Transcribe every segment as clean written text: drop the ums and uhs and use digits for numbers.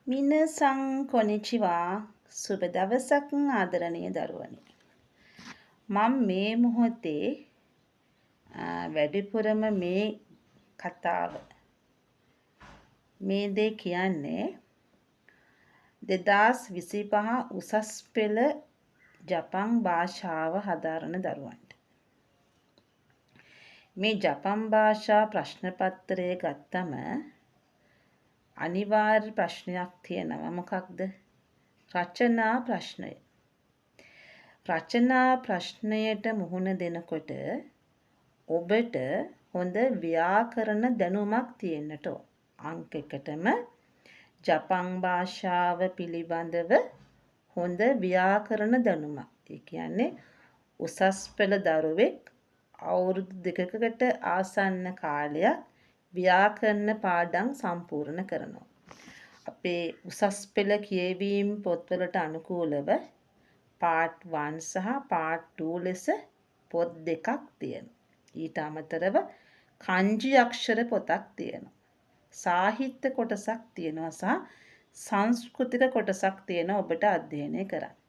මිනසං කොනිචිවා සුබ දවසක් ආදරණීය දරුවනි. මම මේ මොහොතේ වැඩිපුරම මේ කතාව මේ දේ කියන්නේ 2025 උසස් පෙළ ජපන් භාෂාව හදාරන දරුවන්ට. මේ ජපන් භාෂා ප්‍රශ්න පත්‍රය ගත්තම අනිවාර්ය ප්‍රශ්නයක් තියෙනවා. මොකක්ද? රචනා ප්‍රශ්නය. රචනා ප්‍රශ්නයට මුහුණ දෙනකොට ඔබට හොඳ ව්‍යාකරණ දැනුමක් තියෙන්නට ඕන. අංක 1ටම ජපන් භාෂාව පිළිබඳව හොඳ ව්‍යාකරණ දැනුමක්. ඒ කියන්නේ උසස් පෙළ දරුවෙක් අවුරුදු 2කට ආසන්න කාලයක් ව්‍යාකරණ පාඩම් සම්පූර්ණ කරනවා. අපේ උසස් පෙළ කියවීම් පොත්වලට අනුකූලව පාර්ට් 1 සහ පාර්ට් 2 ලෙස පොත් දෙකක් තියෙනවා. ඊට අමතරව කන්ජි අක්ෂර පොතක් තියෙනවා. සාහිත්‍ය කොටසක් තියෙනවා සහ සංස්කෘතික කොටසක් තියෙනවා ඔබට අධ්‍යයනය කරන්න.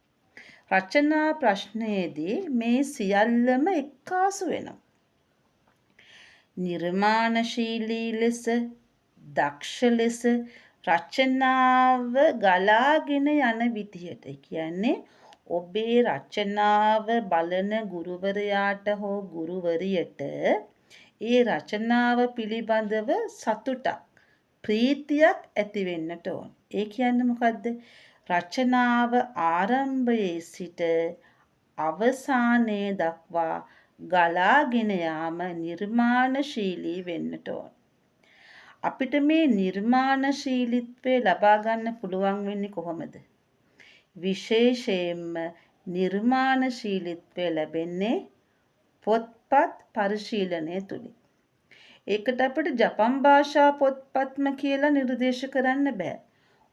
රචනා ප්‍රශ්නයේදී මේ සියල්ලම එක්කාසු වෙනවා. නිර්මාණශීලී ලෙස, දක්ෂ ලෙස රචනාව ගලාගෙන යන විදිහට කියන්නේ ඔබේ රචනාව බලන ගුරුවරයාට හෝ ගුරුවරියට ඒ රචනාව පිළිබඳව සතුටක්, ප්‍රීතියක් ඇති වෙන්නට ඕන. ඒ කියන්නේ මොකද්ද? රචනාව ආරම්භයේ සිට අවසානයේ දක්වා ගලාගෙන යාම නිර්මාණශීලී වෙන්නට ඕන. අපිට මේ නිර්මාණශීලීත්වය ලබා ගන්න පුළුවන් වෙන්නේ කොහොමද? විශේෂයෙන්ම නිර්මාණශීලීත්වය ලැබෙන්නේ පොත්පත් පරිශීලනය තුලින්. ඒකට අපිට ජපන් භාෂා පොත්පත්ම කියලා නිර්දේශ කරන්න බෑ.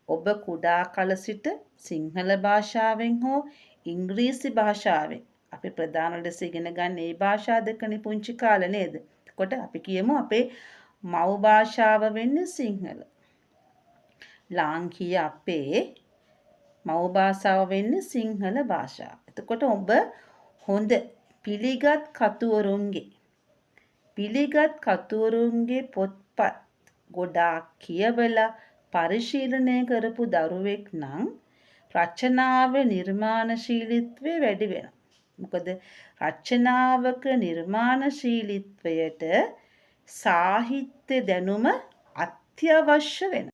ඔබ කුඩා කල සිට සිංහල භාෂාවෙන් හෝ ඉංග්‍රීසි භාෂාවෙන් අපි ප්‍රධාන ලෙස ඉගෙන ගන්න මේ භාෂා දෙකනේ පුංචි කාලේ නේද? එතකොට අපි කියමු අපේ මව් භාෂාව වෙන්නේ සිංහල. ලාංකීය අපේ මව් භාෂාව වෙන්නේ සිංහල භාෂාව. එතකොට ඔබ හොඳ පිළිගත් කතුවරුන්ගේ පොත්පත් ගොඩාක් කියවලා පරිශීලනය කරපු දරුවෙක් නම් රචනාවේ නිර්මාණශීලීත්වය වැඩි වෙනවා. මොකද රචනාවක නිර්මාණශීලීත්වයට සාහිත්‍ය දැනුම අත්‍යවශ්‍ය වෙනවා.